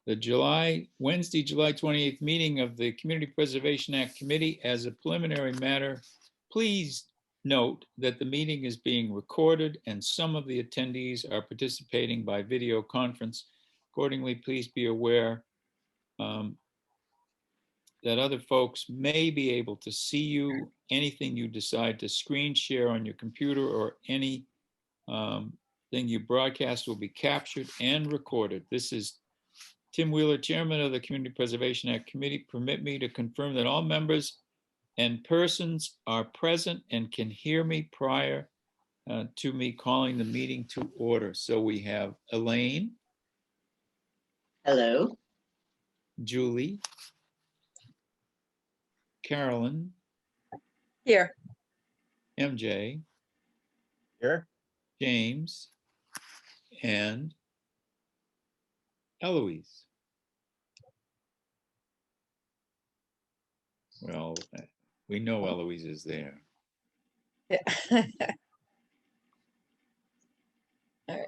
The Wednesday, July 28th meeting of the Community Preservation Act Committee. As a preliminary matter, please note that the meeting is being recorded and some of the attendees are participating by video conference. Accordingly, please be aware that other folks may be able to see you. Anything you decide to screen share on your computer or any thing you broadcast will be captured and recorded. This is Tim Wheeler, Chairman of the Community Preservation Act Committee. Permit me to confirm that all members and persons are present and can hear me prior to me calling the meeting to order. So we have Elaine. Hello. Julie. Carolyn. Here. MJ. Here. James. And Eloise. Well, we know Eloise is there. Yeah. All right.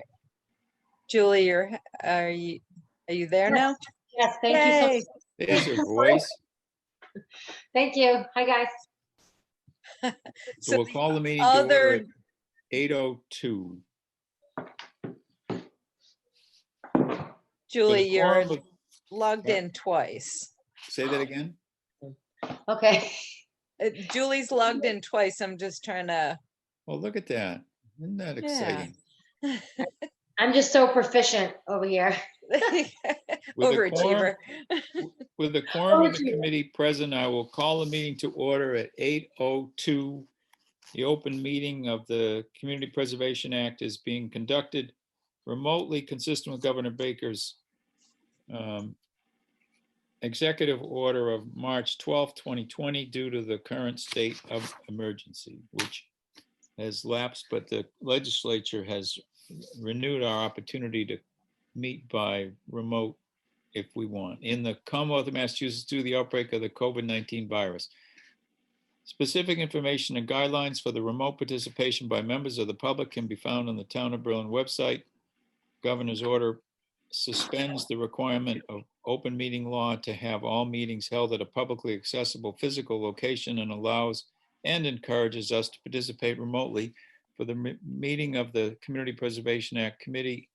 Julie, are you there now? Yes, thank you so much. There's her voice. Thank you. Hi, guys. So we'll call the meeting to order at 8:02. Julie, you're logged in twice. Say that again. Okay. Julie's logged in twice. I'm just trying to. Well, look at that. Isn't that exciting? Yeah. I'm just so proficient over here. Overachiever. With the quorum of the committee present, I will call the meeting to order at 8:02. The open meeting of the Community Preservation Act is being conducted remotely, consistent with Governor Baker's executive order of March 12, 2020, due to the current state of emergency, which has lapsed, but the legislature has renewed our opportunity to meet by remote if we want. In the Commonwealth of Massachusetts, due to the outbreak of the COVID-19 virus. Specific information and guidelines for the remote participation by members of the public can be found on the Town of Berlin website. Governor's order suspends the requirement of open meeting law to have all meetings held at a publicly accessible physical location and allows and encourages us to participate remotely. For the meeting of the Community Preservation Act Committee,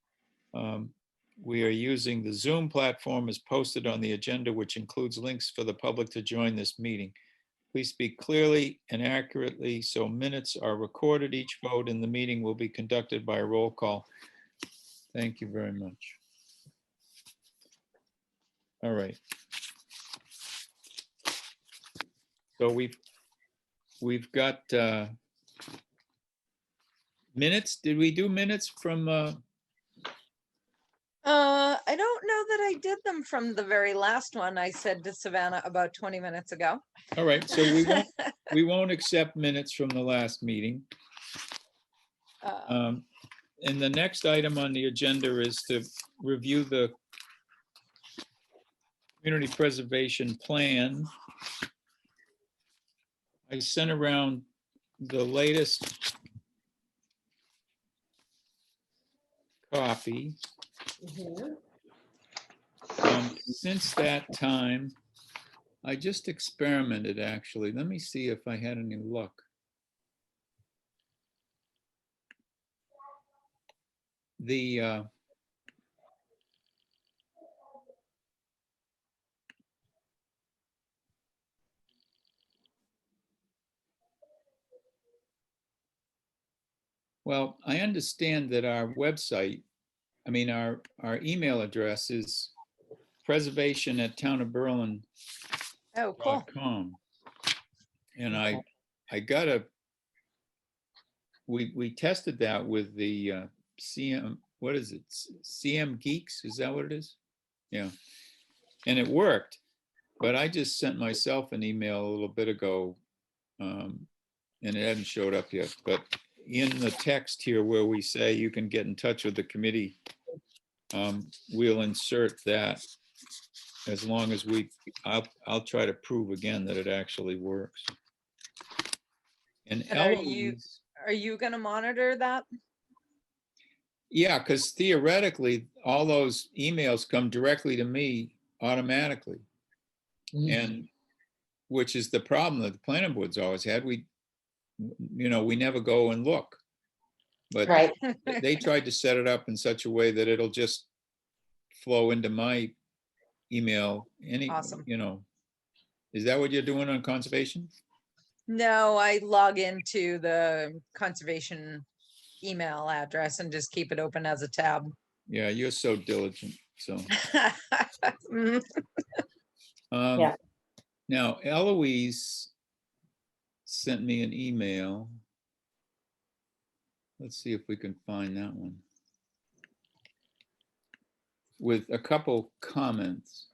we are using the Zoom platform as posted on the agenda, which includes links for the public to join this meeting. Please speak clearly and accurately so minutes are recorded. Each vote in the meeting will be conducted by a roll call. Thank you very much. All right. So we've got minutes. Did we do minutes from? I don't know that I did them from the very last one. I said to Savannah about 20 minutes ago. All right, so we won't accept minutes from the last meeting. And the next item on the agenda is to review the community preservation plan. I sent around the latest copy. Since that time, I just experimented actually. Let me see if I had any luck. Well, I understand that our website, I mean, our email address is preservation@townofberlin.com. Oh, cool. And I got we tested that with the CM, what is it? CM Geeks, is that what it is? Yeah. And it worked, but I just sent myself an email a little bit ago and it hadn't showed up yet, but in the text here where we say you can get in touch with the committee, we'll insert that as long as I'll try to prove again that it actually works. And are you going to monitor that? Yeah, because theoretically, all those emails come directly to me automatically. And which is the problem that the planning board's always had. We never go and look. But Right. they tried to set it up in such a way that it'll just flow into my email. Awesome. Is that what you're doing on conservation? No, I log into the conservation email address and just keep it open as a tab. Yeah, you're so diligent. So Mm, Yeah. now Eloise sent me an email. Let's see if we can find that one. With a couple comments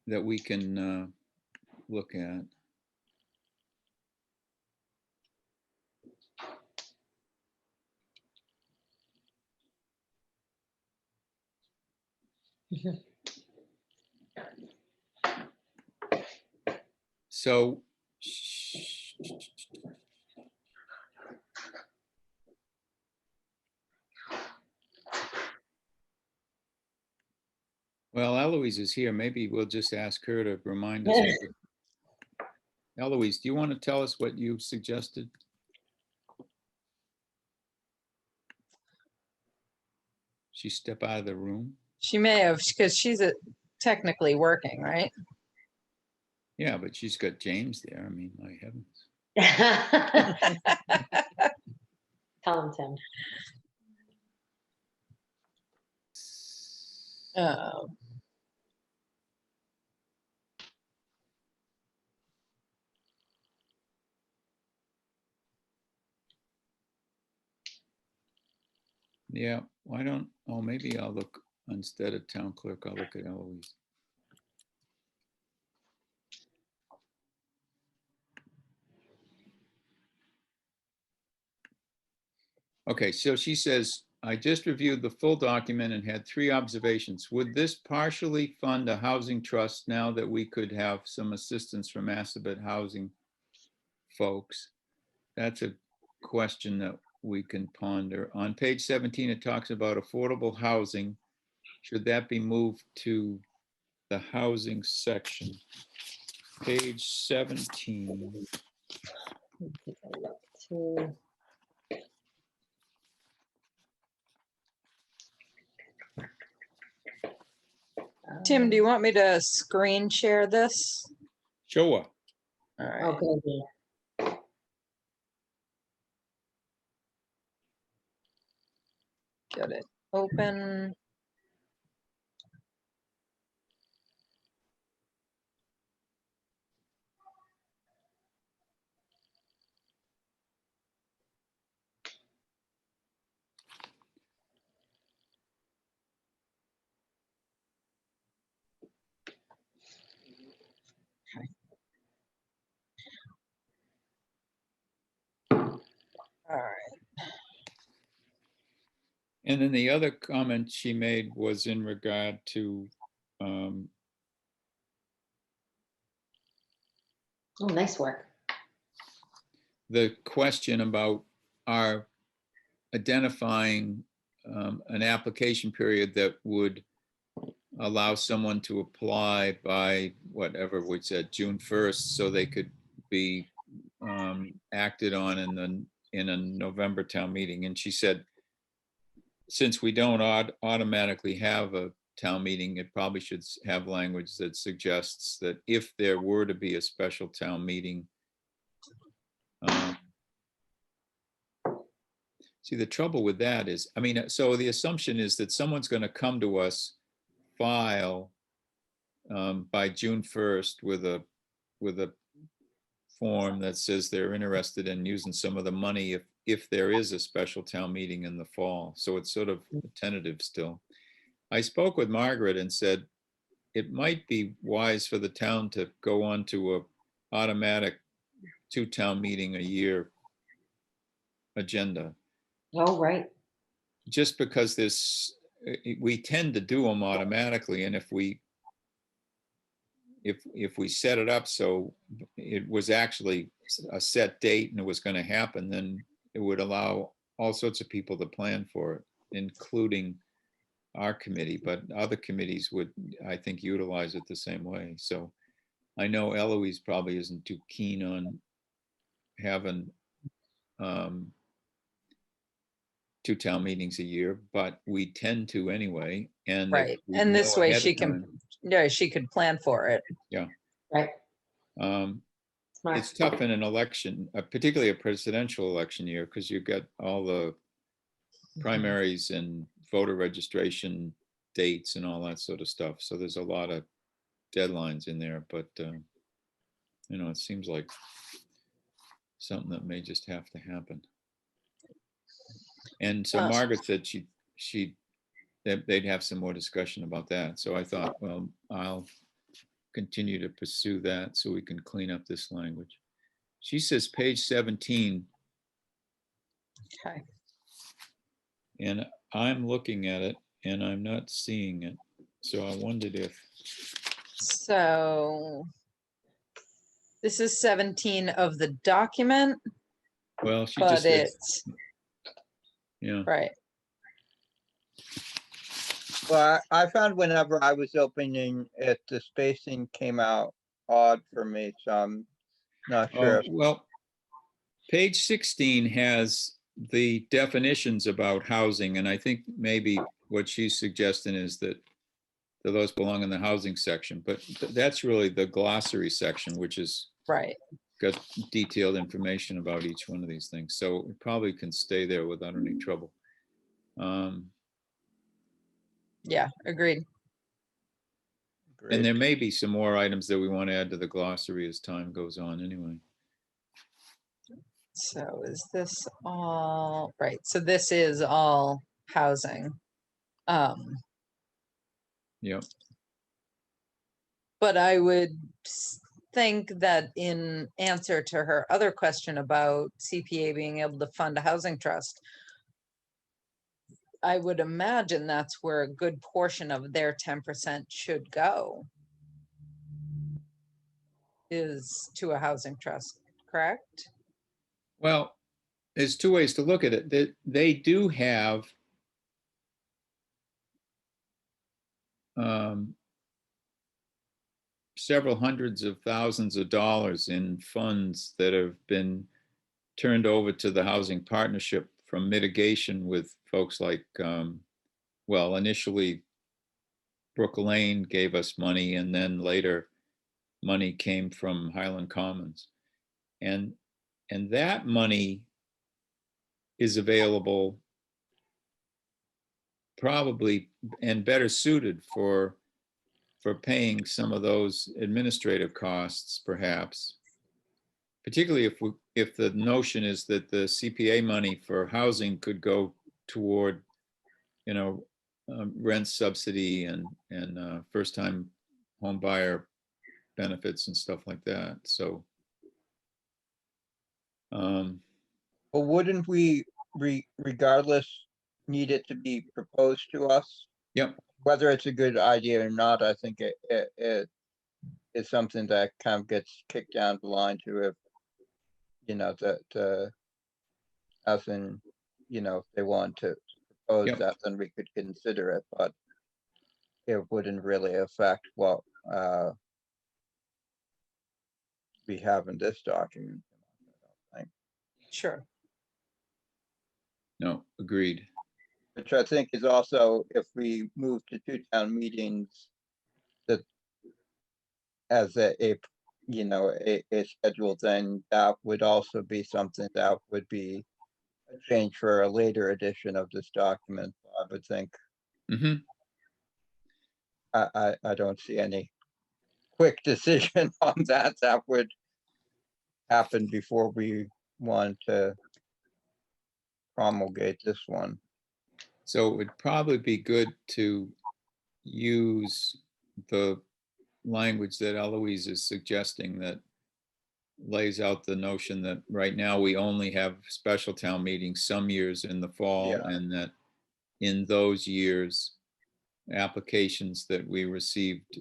that we can look at. So well, Eloise is here. Maybe we'll just ask her to remind us. Eloise, do you want to tell us what you suggested? She step out of the room? She may have, because she's technically working, right? Yeah, but she's got James there. I mean, my heavens. Tell him, Tim. Oh, Yeah, maybe I'll look, instead of town clerk, I'll look at Eloise. Okay, so she says, I just reviewed the full document and had 3 observations. Would this partially fund a housing trust now that we could have some assistance from Assabet housing folks? That's a question that we can ponder. On page 17, it talks about affordable housing. Should that be moved to the housing section? Page 17. Take a look too. Tim, do you want me to screen share this? Sure. All right. Oh, good idea. Get it open. All right. And then the other comment she made was in regard to Oh, nice work. the question about our identifying an application period that would allow someone to apply by whatever we said, June 1st, so they could be acted on in a November town meeting. And she said, since we don't automatically have a town meeting, it probably should have language that suggests that if there were to be a special town meeting, see, the trouble with that is, I mean, so the assumption is that someone's going to come to us, file by June 1st with a form that says they're interested in using some of the money if there is a special town meeting in the fall. So it's sort of tentative still. I spoke with Margaret and said it might be wise for the town to go on to a automatic 2 town meeting a year agenda. Oh, right. Just because we tend to do them automatically, and if we set it up so it was actually a set date and it was going to happen, then it would allow all sorts of people to plan for it, including our committee, but other committees would, I think, utilize it the same way. So I know Eloise probably isn't too keen on having um, 2 town meetings a year, but we tend to anyway. And if Right. we And this know way ahead she of time, yeah, she could plan for it. Right. Smart. it's tough in an election, particularly a presidential election year, because you've got all the primaries and voter registration dates and all that sort of stuff. So there's a lot of deadlines in there, but it seems like something that may just have to happen. And so Margaret said they'd have some more discussion about that. So I thought, well, I'll continue to pursue that so we can clean up this language. She says page 17. Okay. And I'm looking at it and I'm not seeing it. So I wondered if. So this is 17 of the document, Well, she but just said, it's yeah. right. Well, I found whenever I was opening it, the spacing came out odd for me, so I'm not sure. Well, page 16 has the definitions about housing, and I think maybe what she's suggesting is that those belong in the housing section, but that's really the glossary section, which is Right. got detailed information about each one of these things. So it probably can stay there without any trouble. Yeah, agreed. And there may be some more items that we want to add to the glossary as time goes on anyway. So is this all right? So this is all housing. Yep. But I would think that in answer to her other question about CPA being able to fund a housing trust, I would imagine that's where a good portion of their 10% should go, is to a housing trust, correct? Well, there's 2 ways to look at it. They do have several hundreds of thousands of dollars in funds that have been turned over to the housing partnership from mitigation with folks like, well, initially Brook Lane gave us money, and then later money came from Highland Commons. And that money is available probably and better suited for paying some of those administrative costs, perhaps. Particularly if the notion is that the CPA money for housing could go toward, rent subsidy and first-time home buyer benefits and stuff like that. So, But wouldn't we, regardless, need it to be proposed to us? Yep. Whether it's a good idea or not, I think it is something that kind of gets kicked down the line to if, as in, if they want to propose Yep. that, then we could consider it, but it wouldn't really affect what we have in this document. Sure. no, agreed. Which I think is also, if we move to 2 town meetings, that as a schedule, then that would also be something that would be a change for a later edition of this document, I would think. Mm-hmm. I don't see any quick decision on that would happen before we want to promulgate this one. So it would probably be good to use the language that Eloise is suggesting that lays out the notion that right now we only have special town meetings some years in the fall, Yeah. and that in those years, applications that we received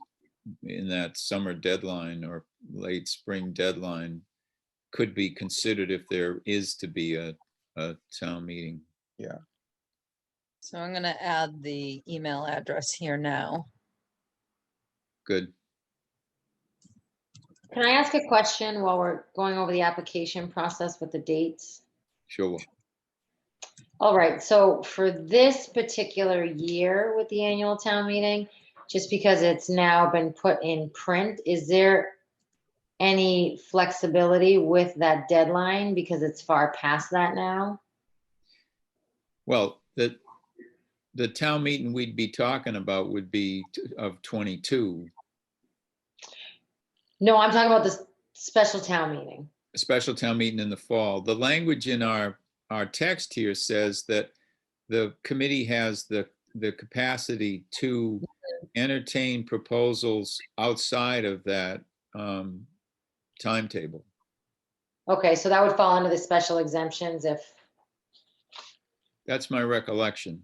in that summer deadline or late spring deadline could be considered if there is to be a a town meeting. So I'm gonna add the email address here now. Good. Can I ask a question while we're going over the application process with the dates? Sure. All right, so for this particular year with the annual town meeting, just because it's now been put in print, is there any flexibility with that deadline because it's far past that now? Well, the town meeting we'd be talking about would be of 22. No, I'm talking about this special town meeting. A special town meeting in the fall. The language in our text here says that the committee has the capacity to entertain proposals outside of that timetable. Okay, so that would fall under the special exemptions if, That's my recollection.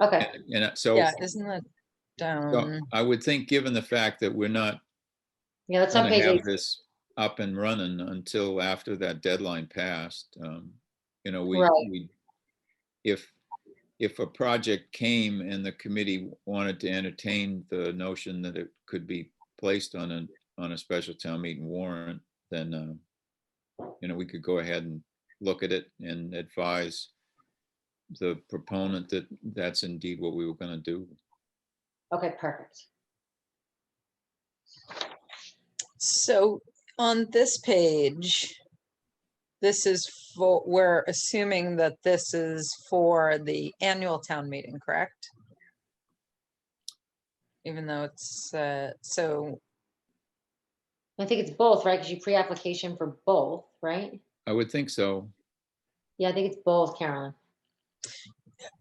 okay, And so, Yeah, isn't that so down? I would think, given the fact that we're not yeah, that's on going to page have 8. this up and running until after that deadline passed, you know, Right. we if a project came and the committee wanted to entertain the notion that it could be placed on a special town meeting warrant, then you know, we could go ahead and look at it and advise the proponent that that's indeed what we were going to do. Okay, perfect. So on this page, this is for, we're assuming that this is for the annual town meeting, correct? Even though it's, so, I think it's both, right? Because you pre-application for both, right? I would think so. Yeah, I think it's both, Carolyn.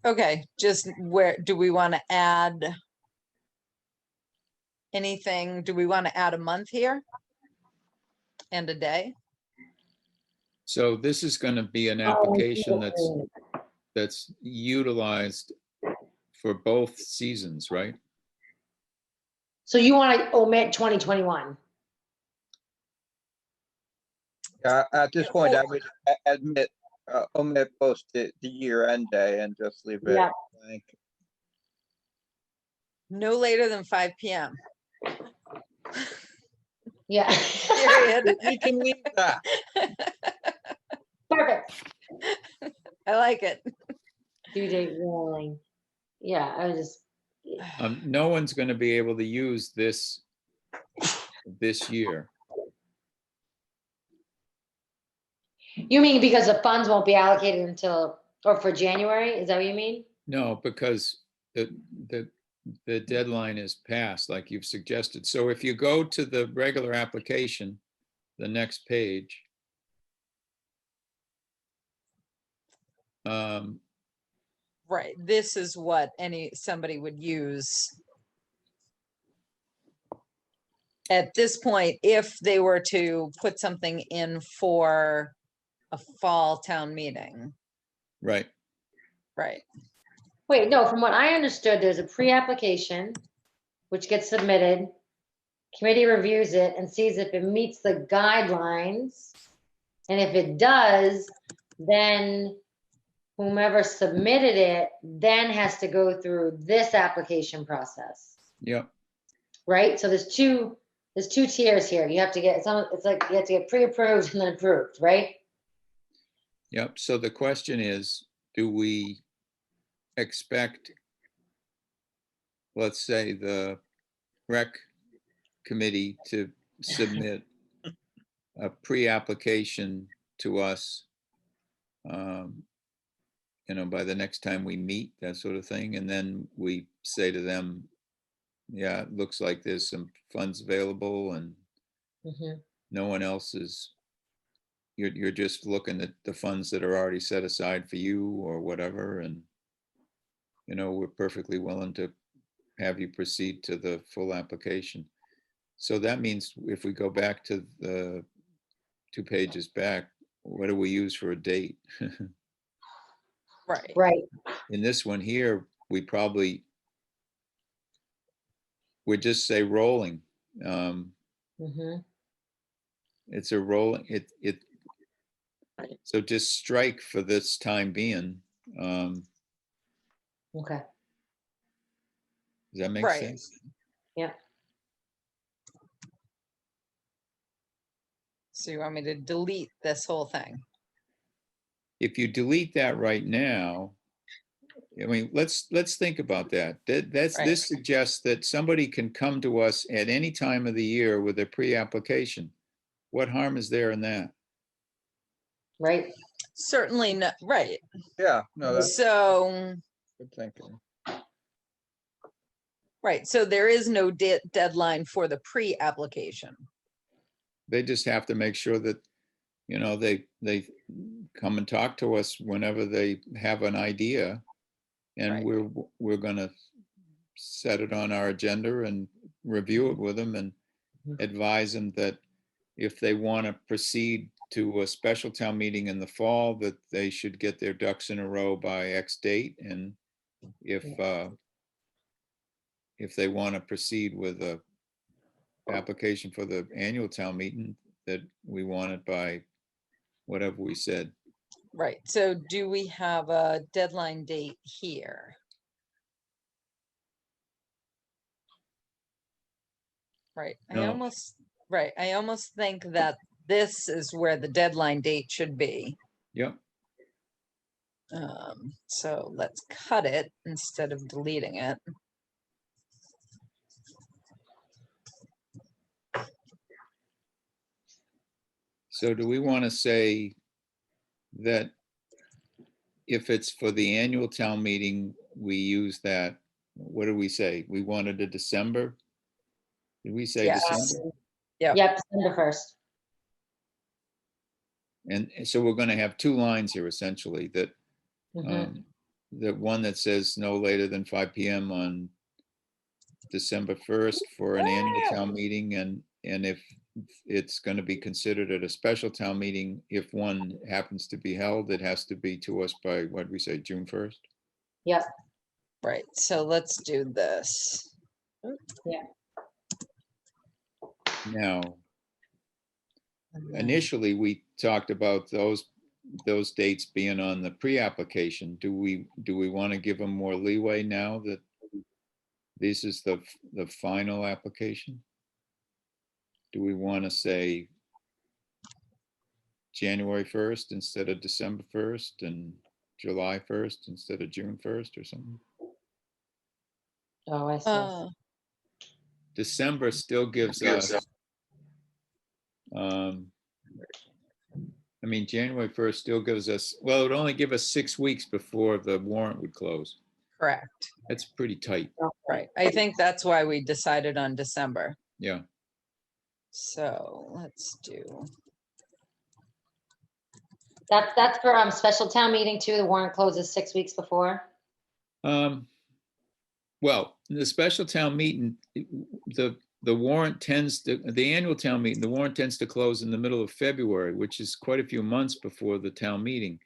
okay, just where, do we want to add anything? Do we want to add a month here? And a day? So this is going to be an application that's utilized for both seasons, right? So you want to omit 2021? At this point, I would admit, omit both the year end day and just leave it Yeah. blank. No later than 5 p.m. Yeah. Period. We can leave that. Perfect. I like it. Due date rolling. Yeah, I was just, No one's going to be able to use this year. you mean because the funds won't be allocated until, or for January? Is that what you mean? No, because the deadline is passed, like you've suggested. So if you go to the regular application, the next page, Right. This is what somebody would use at this point if they were to put something in for a fall town meeting. right? Right. Wait, no, from what I understood, there's a pre-application which gets submitted. Committee reviews it and sees if it meets the guidelines. And if it does, then whomever submitted it then has to go through this application process, Yep. right? So there's two tiers here. You have to get some, it's like you have to get pre-approved and then approved, right? Yep. So the question is, do we expect, let's say, the rec committee to submit a pre-application to us, you know, by the next time we meet, that sort of thing, and then we say to them, yeah, it looks like there's some funds available and Mhm. no one else is, you're just looking at the funds that are already set aside for you or whatever, and you know, we're perfectly willing to have you proceed to the full application. So that means if we go back to the 2 pages back, what do we use for a date? Right. Right. In this one here, we just say rolling. Mhm. It's a rolling, So just strike for this time being. Okay, Does that make Right. sense? yeah. So you want me to delete this whole thing? If you delete that right now, I mean, let's think about that. Right. This suggests that somebody can come to us at any time of the year with a pre-application. What harm is there in that? Right, Certainly not, right. Yeah, no, that's So, good thinking. right, so there is no deadline for the pre-application. They just have to make sure that, you know, they come and talk to us whenever they have an idea. And Right. we're gonna set it on our agenda and review it with them and advise them that if they want to proceed to a special town meeting in the fall, that they should get their ducks in a row by X date. And if they want to proceed with a application for the annual town meeting, that we want it by whatever we said. Right, so do we have a deadline date here? Right, No. I almost think that this is where the deadline date should be. Yep. So let's cut it instead of deleting it. So do we want to say that if it's for the annual town meeting, we use that, what do we say? We wanted a December? Did we say Yes. December? Yep. yep, December 1st. And so we're going to have two lines here essentially, that Mhm. that one that says no later than 5 p.m. on December 1st for an annual town meeting, and if it's going to be considered at a special town meeting, if one happens to be held, it has to be to us by, what did we say, June 1st? Yep, Right, so let's do this. Now, And then- initially, we talked about those dates being on the pre-application. Do we want to give them more leeway now that this is the final application? Do we want to say January 1st instead of December 1st and July 1st instead of June 1st or something? oh, I see. December still gives us, I mean, January 1st still gives us, well, it would only give us 6 weeks before the warrant would close. Correct, That's pretty tight. right, I think that's why we decided on December. Yeah. So let's do, That's for special town meeting too. The warrant closes 6 weeks before. Well, the special town meeting, the warrant tends to, the annual town meeting, the warrant tends to close in the middle of February, which is quite a few months before the town meeting.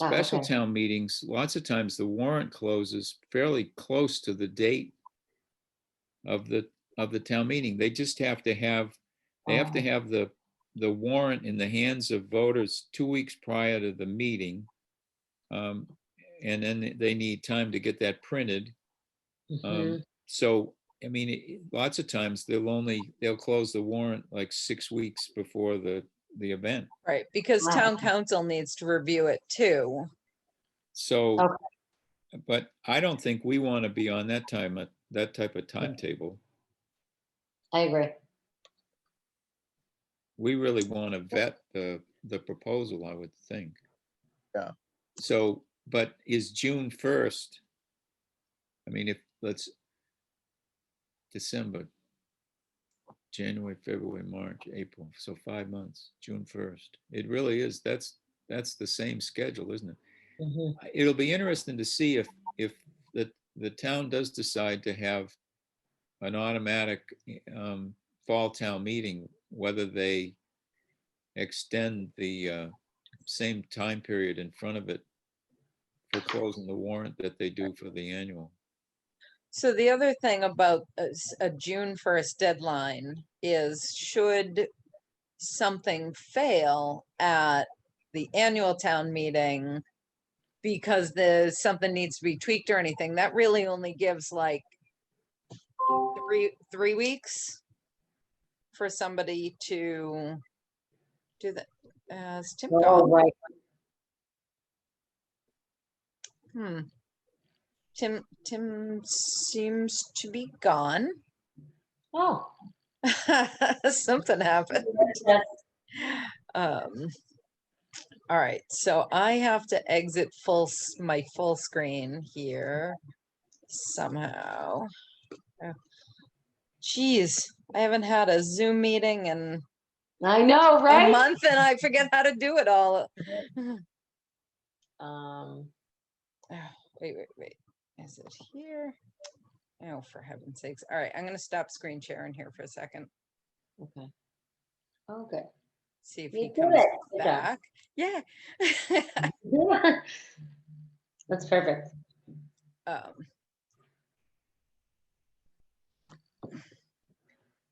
Ah, Special okay. town meetings, lots of times the warrant closes fairly close to the date of the town meeting. They just have to have, they have to have the warrant in the hands of voters 2 weeks prior to the meeting. And then they need time to get that printed. Mhm. So, I mean, lots of times they'll close the warrant like 6 weeks before the event. right, because Wow. town council needs to review it too. So, Okay. but I don't think we want to be on that type of timetable. I agree. We really want to vet the proposal, I would think. Yeah. So, but is June 1st, I mean, if let's December, January, February, March, April, so 5 months, June 1st. It really is, that's the same schedule, isn't it? Mhm. It'll be interesting to see if the town does decide to have an automatic fall town meeting, whether they extend the same time period in front of it for closing the warrant that they do for the annual. So the other thing about a June 1st deadline is should something fail at the annual town meeting because something needs to be tweaked or anything, that really only gives like 3 weeks for somebody to do that. Is Tim Oh, gone? right. Tim seems to be gone. Oh. Something happened. Yes. All right, so I have to exit my full screen here somehow. Oh, geez, I haven't had a Zoom meeting in I know, a right? month and I forget how to do it all. Um, Oh, wait. Is it here? Oh, for heaven's sakes. All right, I'm gonna stop screen sharing here for a second. okay. Okay. See if You he did comes it. Good job. back. Yeah. That's perfect.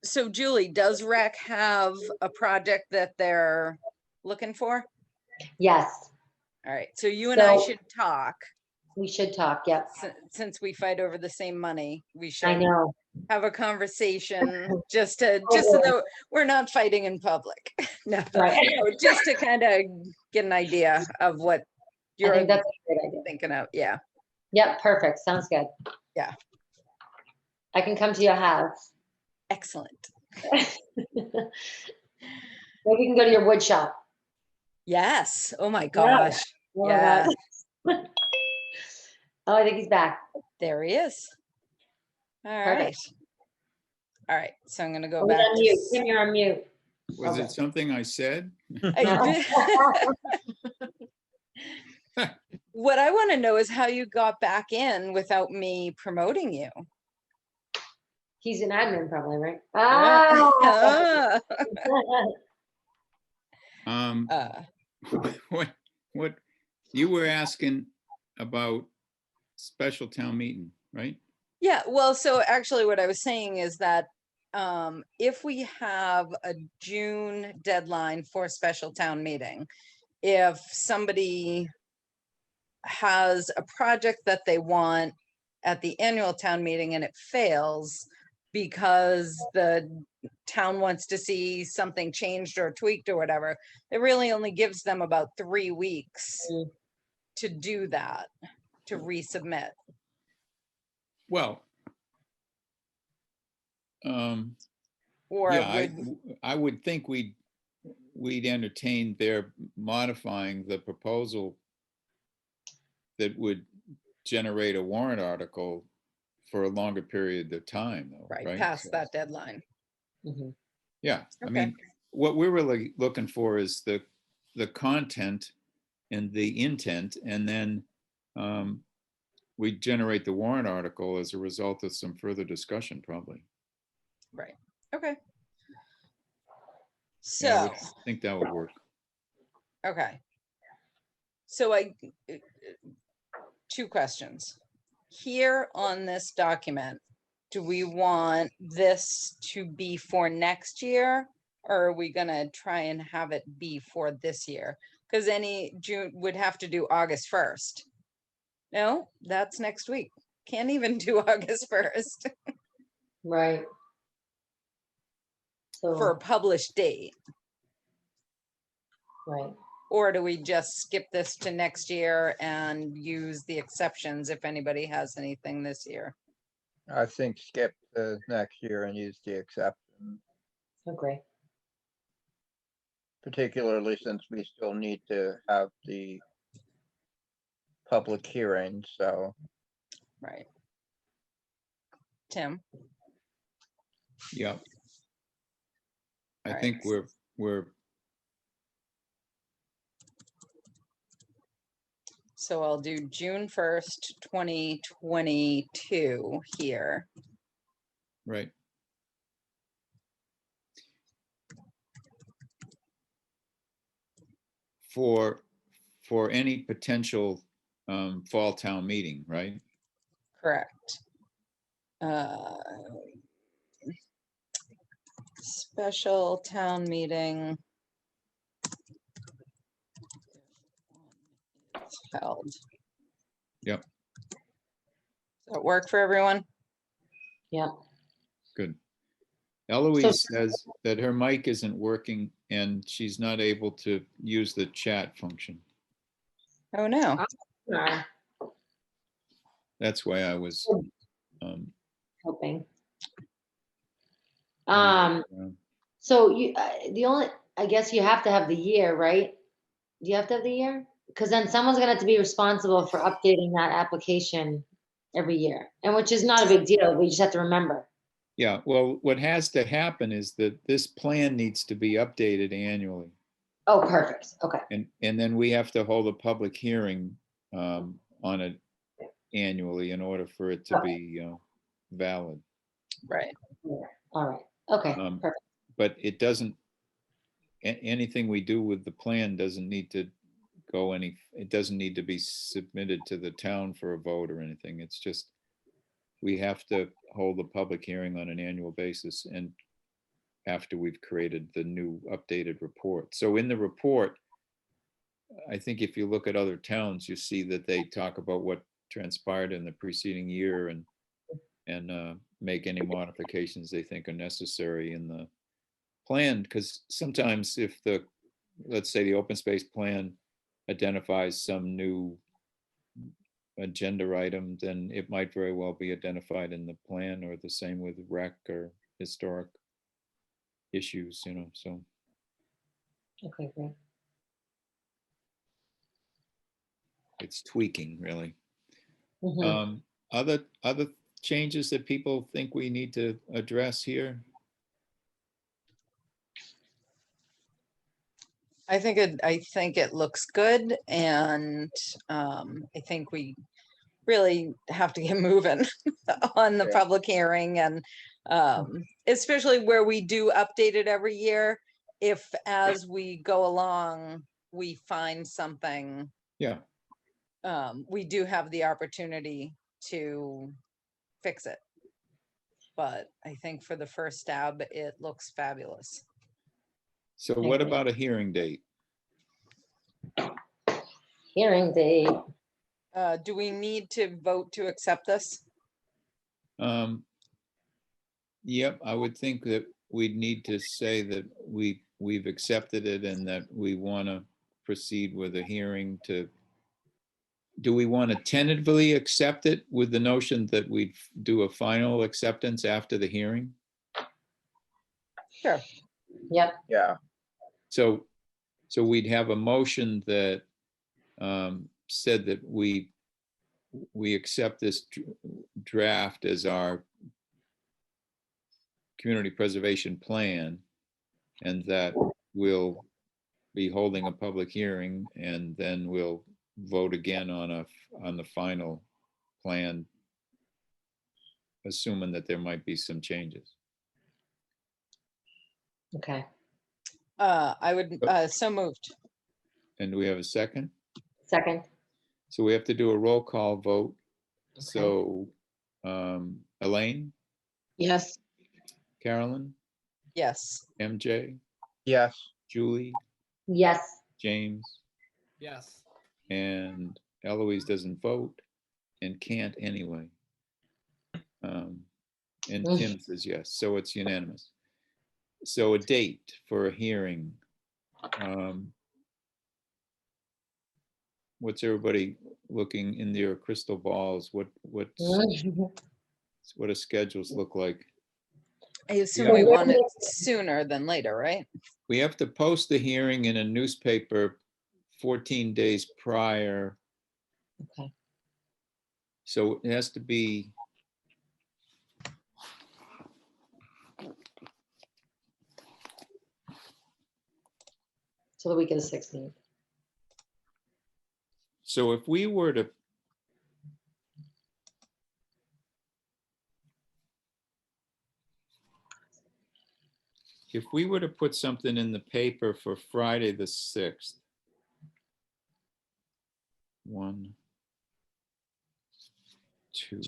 So Julie, does rec have a project that they're looking for? Yes, All right, so you and I So- should talk. we should talk. Yep. Since we fight over the same money, we I should know. have a conversation just so that we're not fighting in public. No, Right. no, just to kind of get an idea of what I you're think that's a great idea. thinking of. Yeah. Yep, perfect. Sounds good. Yeah. I can come to your house. Excellent. Maybe we can go to your wood shop. Yes. Oh my Yeah. gosh. Oh my Yeah. God. Oh, I think he's back. There he is. All right. Perfect. All right. So I'm going to go Oh, back he's on to mute. Tim, you're on mute. Was Okay. it something I said? What I want to know is how you got back in without me promoting you. He's an admin probably, right? Ah! What you were asking about special town meeting, right? Yeah, well, so actually what I was saying is that if we have a June deadline for a special town meeting, if somebody has a project that they want at the annual town meeting and it fails because the town wants to see something changed or tweaked or whatever, it really only gives them about 3 weeks to do that, to resubmit. Well, Or yeah, I would think we'd entertain their modifying the proposal that would generate a warrant article for a longer period of time, though, right? past So, that deadline. Mhm. yeah, I Okay. mean, what we're really looking for is the content and the intent, and then we generate the warrant article as a result of some further discussion, probably. Right. Okay. So, Yeah, I would think that would work. okay. So two questions. Here on this document, do we want this to be for next year? Or are we gonna try and have it be for this year? Because any June would have to do August 1st. No, that's next week. Can't even do August 1st Right. So, for a published date. right. Or do we just skip this to next year and use the exceptions if anybody has anything this year? I think skip the next year and use the exception, Agree. particularly since we still need to have the public hearing, so. Right. Tim? Yeah. I All think right. we're So I'll do June 1st, 2022 here. right. For any potential fall town meeting, right? Correct. Special town meeting. held. Yep. Does that work for everyone? Yeah. Good. Eloise says that her mic isn't working and she's not able to use the chat function. Oh, no. Uh, That's why I was. Hoping. uh, So you, I guess you have to have the year, right? Do you have to have the year? Because then someone's gonna have to be responsible for updating that application every year, and which is not a big deal. We just have to remember. Yeah, well, what has to happen is that this plan needs to be updated annually. Oh, perfect. Okay. And then we have to hold a public hearing on it annually in order for it to be valid. Right. All right. Okay. Perfect. But it doesn't, anything we do with the plan doesn't need to go it doesn't need to be submitted to the town for a vote or anything. It's just, we have to hold a public hearing on an annual basis and after we've created the new updated report. So in the report, I think if you look at other towns, you see that they talk about what transpired in the preceding year and make any modifications they think are necessary in the plan. Because sometimes if let's say the open space plan identifies some new agenda item, then it might very well be identified in the plan, or the same with rec or historic issues, so. Okay, great. It's tweaking, really. Mhm. Other changes that people think we need to address here? I think it looks good, and I think we really have to get moving on the Yeah. public hearing, and especially where we do update it every year. If as we go along, we find something, Yeah, we do have the opportunity to fix it. But I think for the first stab, it looks fabulous. so what about a hearing date? Hearing date. Do we need to vote to accept this? Yep, I would think that we'd need to say that we've accepted it and that we want to proceed with a hearing to. Do we want to tentatively accept it with the notion that we'd do a final acceptance after the hearing? Sure. Yep. Yeah, So we'd have a motion that said that we accept this draft as our community preservation plan, and that we'll be holding a public hearing, and then we'll vote again on the final plan, assuming that there might be some changes. Okay. I would, so moved. And do we have a second? Second. So we have to do a roll call vote. Okay. So Elaine, Yes. Carolyn, Yes. MJ, yes, Julie, Yes. James, Yes. and Eloise doesn't vote and can't anyway. And Tim says yes, so it's unanimous. So a date for a hearing. What's everybody looking in their crystal balls? What do schedules look like? I assume Yeah. we want it sooner than later, right? We have to post the hearing in a newspaper 14 days prior. Okay. So it has to be. So the week of the 16th. So if we were to. If we were to put something in the paper for Friday the 6th. 1, 2.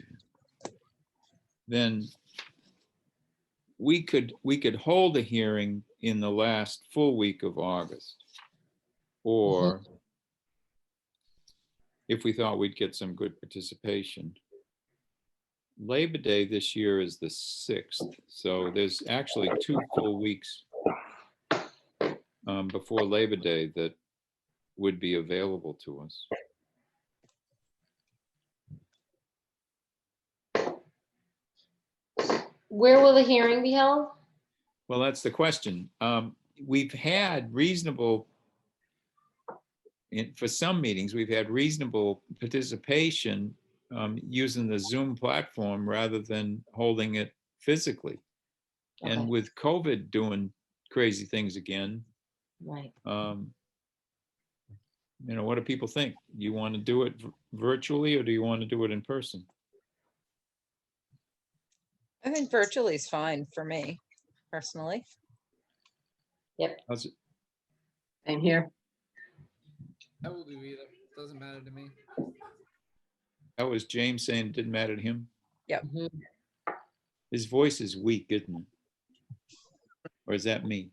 Then we could hold a hearing in the last full week of August. Or if we thought we'd get some good participation. Labor Day this year is the 6th, so there's actually 2 full weeks before Labor Day that would be available to us. Where will the hearing be held? Well, that's the question. We've had reasonable, for some meetings, we've had reasonable participation using the Zoom platform rather than holding it physically. And Okay. with COVID doing crazy things again, Right. what do people think? You want to do it virtually or do you want to do it in person? I think virtually is fine for me, personally. How's it? Same here. I will do either. Doesn't matter to me. That was James saying it didn't matter to him. Mhm. His voice is weak, isn't it? Or is that me?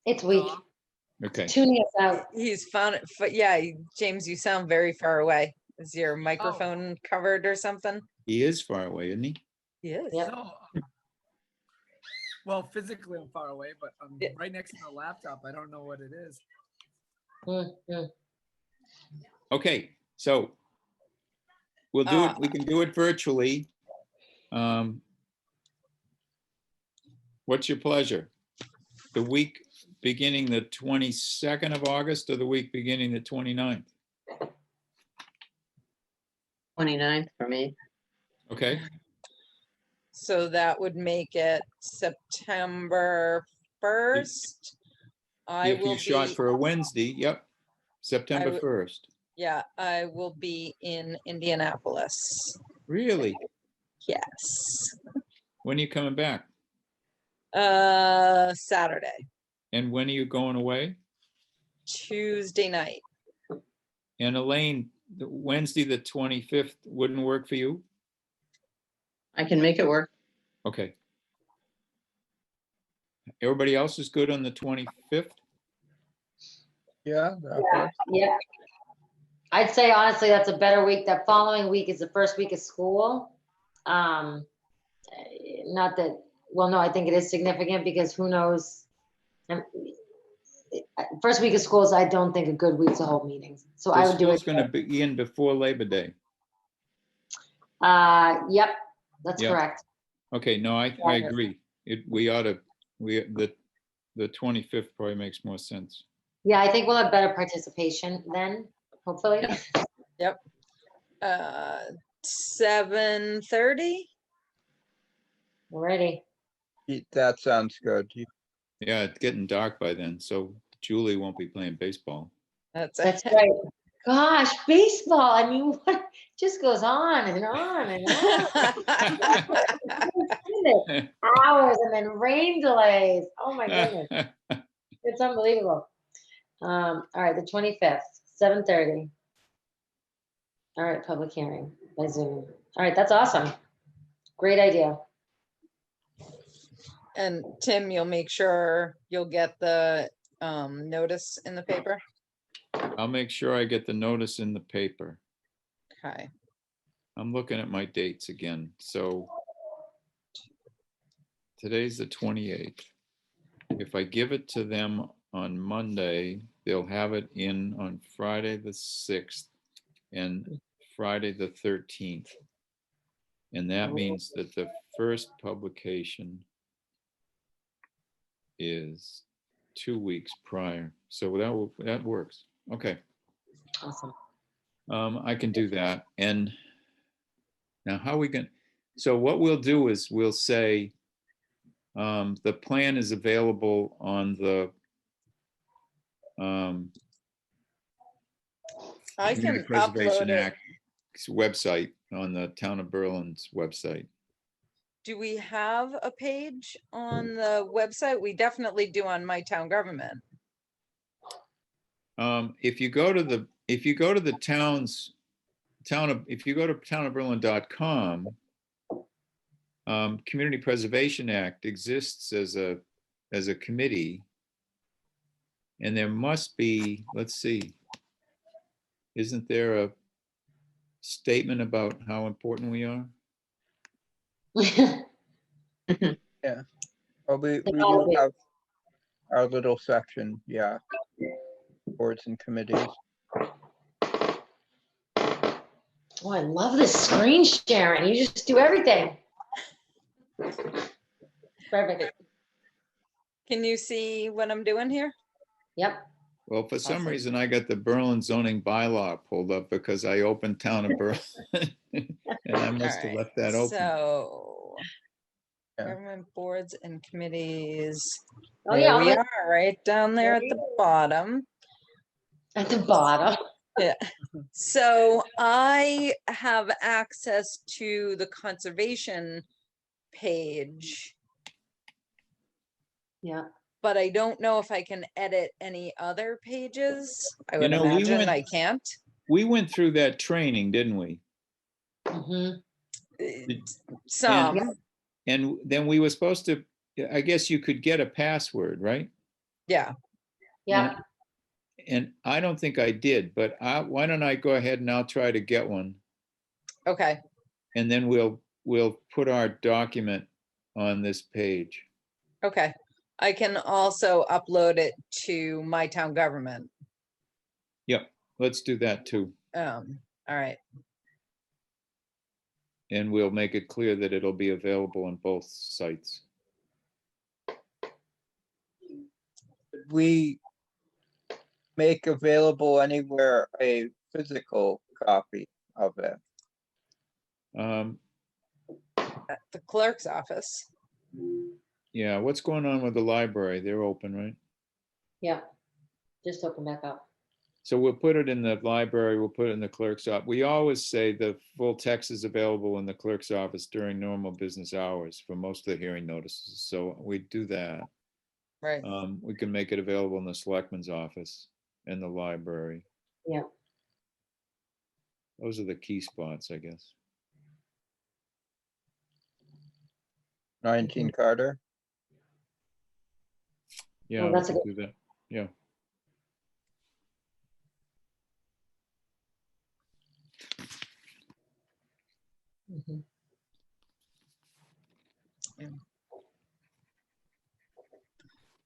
It's weak. Aw. Okay. Tuning us out. He's found it, but yeah, James, you sound very far away. Is your microphone covered or something? He is far away, isn't he? He is. Yep. No. Well, physically I'm far away, but I'm Yeah. right next to the laptop. I don't know what it is. Mhm. Okay, so we'll do it. We can do it virtually. What's your pleasure? The week beginning the 22nd of August or the week beginning the 29th? 29th for me. Okay, So that would make it September 1st. I if will you shot be, for a Wednesday, yep, September would- 1st. yeah, I will be in Indianapolis. Really? Yes. When are you coming back? Saturday, And when are you going away? Tuesday night. And Elaine, the Wednesday, the 25th wouldn't work for you? I can make it work. Okay. Everybody else is good on the 25th? Yeah, that Yeah. works. Yep. I'd say honestly, that's a better week. That following week is the first week of school. Not that, well, no, I think it is significant because who knows? First week of schools, I don't think a good week to hold meetings. So I would do it. School's gonna begin before Labor Day. Yep, that's Yeah. correct. Okay, no, I agree. The 25th probably makes more sense. Yeah, I think we'll have better participation then, hopefully. 7:30. We're ready. That sounds good. Yeah, it's getting dark by then, so Julie won't be playing baseball. That's That's right. Gosh, baseball. I mean, what just goes on and on and on. Hours and then rain delays. Oh my goodness. It's unbelievable. All right, the 25th, 7:30. All right, public hearing by Zoom. All right, that's awesome. Great idea. And Tim, you'll make sure you'll get the notice in the paper. I'll make sure I get the notice in the paper. Okay. I'm looking at my dates again. So today's the 28th. If I give it to them on Monday, they'll have it in on Friday the 6th and Friday the 13th. And that means that the first publication is 2 weeks prior. So that works. Okay. Awesome. I can do that. And now how we can, so what we'll do is we'll say the plan is available on the I Community can Preservation upload it. Act's website, on the Town of Berlin's website. Do we have a page on the website? We definitely do on My Town Government. If you go to the townofberlin.com, Community Preservation Act exists as a committee. And there must be, let's see, isn't there a statement about how important we are? Well, we They do gotta be. have our little section, yeah. Boards and committees. Oh, I love this screen sharing. You just do everything. Perfect. Can you see what I'm doing here? Yep. Well, for some Awesome. reason, I got the Berlin zoning bylaw pulled up because I opened Town of Berlin. And I must have Alright, left that open. So. Yeah. Government boards and committees. Oh, There yeah, I'll we make- are, right down there at the bottom. At the bottom. Yeah. So I have access to the conservation page, Yeah. but I don't know if I can edit any other pages. I You would know, we imagine went- I can't. We went through that training, didn't we? Hmm. Some, And then we were supposed to, I guess you could get a password, right? yeah. Yeah. And I don't think I did, but why don't I go ahead and I'll try to get one. Okay, And then we'll put our document on this page. okay. I can also upload it to my town government. Yep, let's do that too. All right. And we'll make it clear that it'll be available on both sites. We make available anywhere a physical copy of it. Um, At the clerk's office. yeah, what's going on with the library? They're open, right? Yeah. Just open back up. So we'll put it in the library, we'll put it in the clerk's office. We always say the full text is available in the clerk's office during normal business hours for most of the hearing notices. So we do that. Right. We can make it available in the selectman's office and the library. Yeah. Those are the key spots, I guess. 19 Carter. Yeah, Oh, we that's a can good- do that. Yeah. Mhm.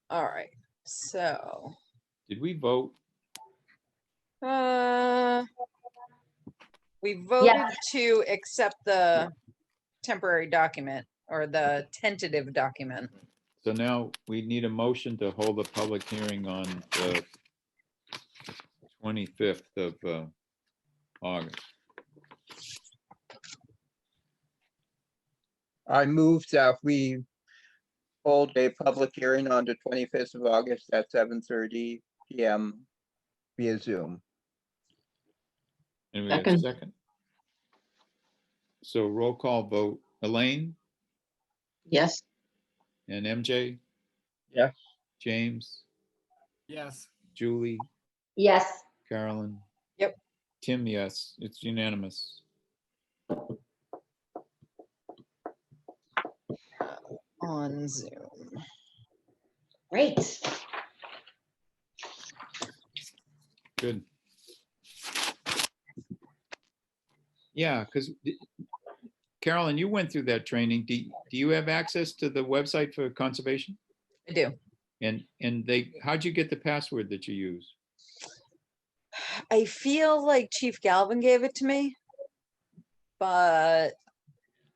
All right. So, Did we vote? we voted to accept the temporary document or the tentative document. So now we need a motion to hold a public hearing on the 25th of August. I move that we hold a public hearing on the 25th of August at 7:30 PM via Zoom. And we have a Second. second. So roll call vote, Elaine Yes, and MJ, Yes. James, Yes. Julie, Yes. Carolyn. Yep. Tim, yes, it's unanimous. On Zoom. Great. Good. Yeah, because Carolyn, you went through that training. Do you have access to the website for conservation? I do. And how'd you get the password that you use? I feel like Chief Galvin gave it to me, but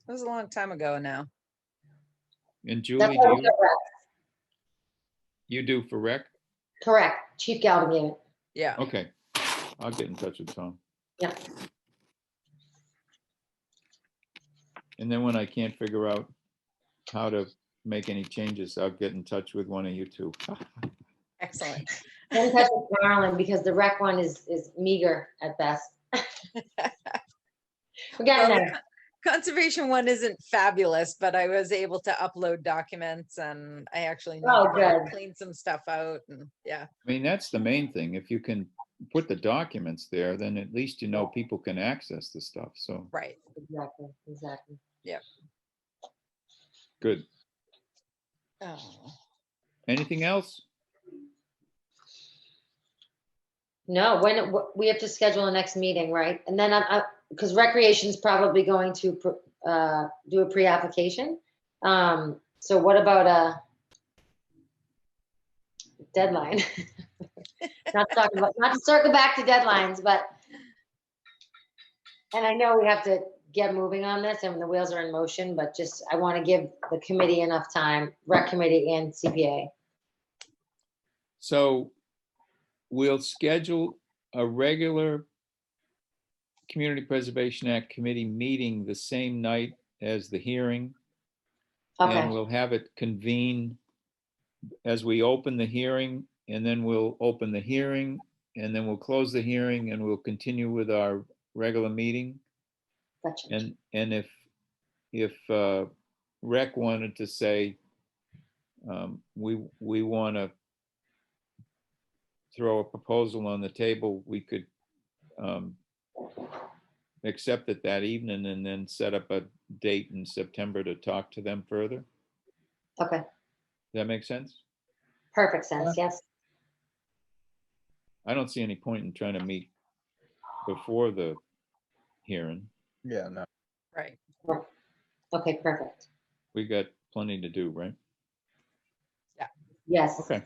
it was a long time ago now. And That's Julie, what we do. you do for rec? Correct. Chief Galvin gave it. Yeah. Okay, I'll get in touch with Tom. Yeah. And then when I can't figure out how to make any changes, I'll get in touch with one of you two. Excellent. Get in touch with Garland because the rec one is meager at best. We're getting Well, there. Conservation one isn't fabulous, but I was able to upload documents and I actually need Oh, to go good. clean some stuff out and yeah. I mean, that's the main thing. If you can put the documents there, then at least you know people can access the stuff. So Right. Exactly. Exactly. good. Oh. Anything else? No, we have to schedule the next meeting, right? And then because recreation's probably going to do a pre-application. So what about a deadline? Not to circle back to deadlines, but, and I know we have to get moving on this and the wheels are in motion, but just, I want to give the committee enough time, rec committee and CPA. So we'll schedule a regular Community Preservation Act committee meeting the same night as the hearing. And Okay, we'll have it convene as we open the hearing, and then we'll open the hearing, and then we'll close the hearing, and we'll continue with our regular meeting. gotcha. And if Rec wanted to say, we want to throw a proposal on the table, we could accept it that evening and then set up a date in September to talk to them further. Okay, Does that make sense? perfect sense, yes. I don't see any point in trying to meet before the hearing. Yeah, no. Right. Okay, perfect. We got plenty to do, right? Yes, Okay.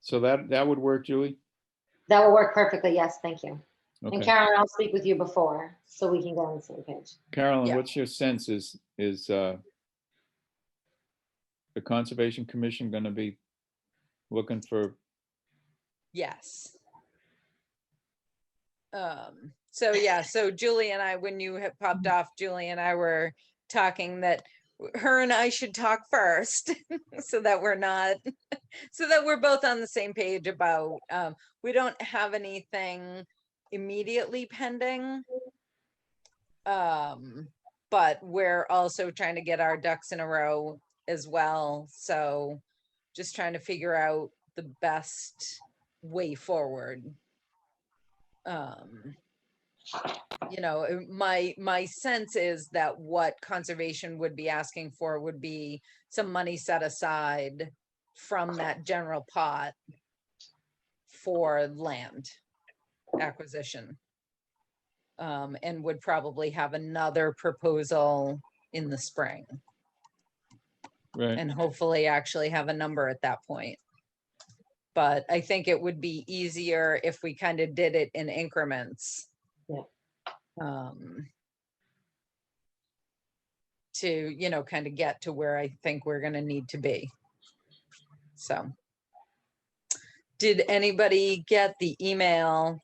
So that would work, Julie? that will work perfectly, yes, thank you. And Okay. Carolyn, I'll speak with you before, so we can go on the same page. Carolyn, Yeah. what's your sense? Is the Conservation Commission going to be looking for? Yes. So yeah, so Julie and I, when you had popped off, Julie and I were talking that her and I should talk first so that we're not, so that we're both on the same page about, we don't have anything immediately pending. But we're also trying to get our ducks in a row as well. So just trying to figure out the best way forward. You know, my sense is that what conservation would be asking for would be some money set aside from that general pot for land acquisition. And would probably have another proposal in the spring. Right. And hopefully actually have a number at that point. But I think it would be easier if we kind of did it in increments. Yeah. To, you know, kind of get to where I think we're going to need to be. So, did anybody get the email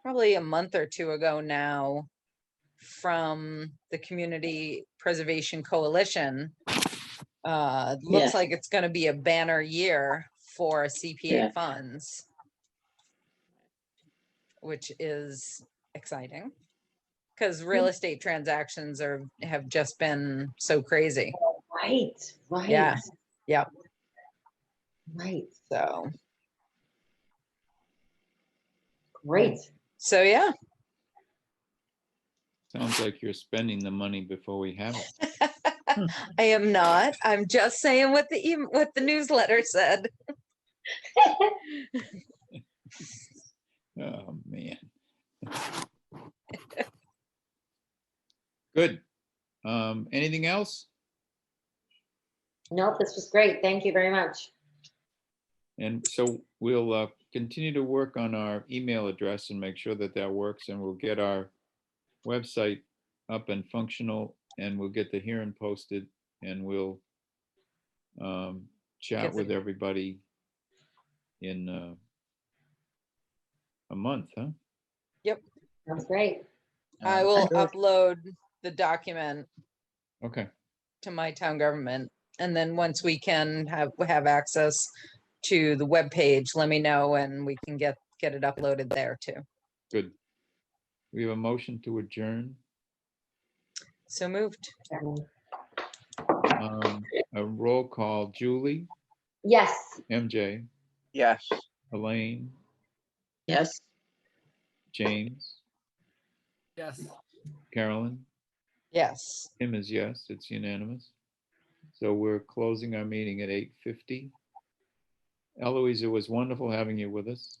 probably a month or two ago now from the Community Preservation Coalition? Looks Yes. like it's going to be a banner year for CPA Yeah. funds, which is exciting because real estate transactions have just been so crazy. Right, right. Yeah. Yep. Right, So great. so yeah. Sounds like you're spending the money before we have it. I am not. I'm just saying what the newsletter said. Oh, man. Good. Anything else? Nope, this was great. Thank you very much. And so we'll continue to work on our email address and make sure that that works, and we'll get our website up and functional, and we'll get the hearing posted, and we'll chat Get with the- everybody in a month, huh? That's great. I will Sure. upload the document Okay, to my town government, and then once we can have access to the webpage, let me know and we can get it uploaded there too. good. We have a motion to adjourn. So moved. A roll call, Julie, Yes, MJ, Yes. Elaine, Yes. James, Yes. Carolyn. Yes. Tim is yes, it's unanimous. So we're closing our meeting at 8:50. Eloise, it was wonderful having you with us.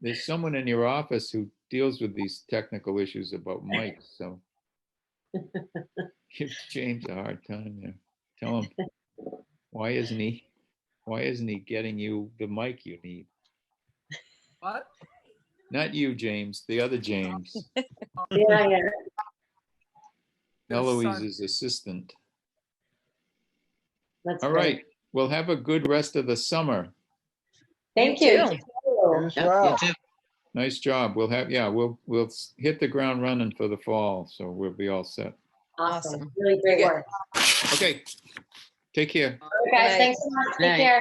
There's someone in your office who deals with these technical issues about mics, so give James a hard time there. Tell him, why isn't he getting you the mic you need? What? Not you, James, the other James, Yeah. Eloise's assistant. That's All great. right, well, have a good rest of the summer. Thank You you. too. Thank You you. as Yep, you well. too. Nice job. We'll have, yeah, we'll hit the ground running for the fall, so we'll be all set. Awesome. Awesome. Really great Okay. work. Okay, take care. All right, guys, night. thanks so much. Night. Take care.